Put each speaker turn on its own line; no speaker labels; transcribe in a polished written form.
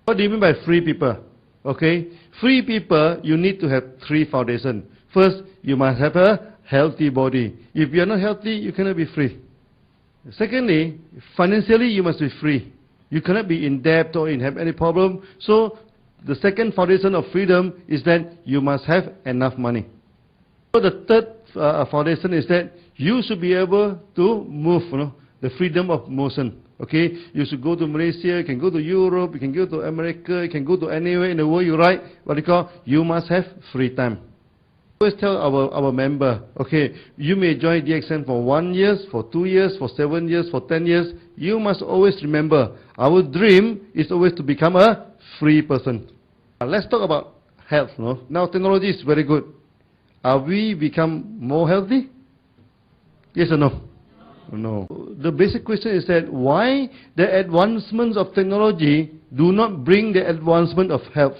What do you mean by free people? Okay, free people, you need to have three foundations. First, you must have a healthy body. If you are not healthy, you cannot be free. Secondly, financially, you must be free. You cannot be in debt or have any problem. So, the second foundation of freedom is that you must have enough money. So, the third foundation is that you should be able to move, the freedom of motion. Okay, you should go to Malaysia, you can go to Europe, you can go to America, you can go to anywhere in the world you like. You must have free time. I always tell our member, okay, you may join DXN for 1 year, for 2 years, for 7 years, for 10 years. You must always remember, our dream is always to become a free person. Let's talk about health. Now technology is very good. Are we become more healthy? Yes or no? No. The basic question is that why the advancements of technology do not bring the advancement of health?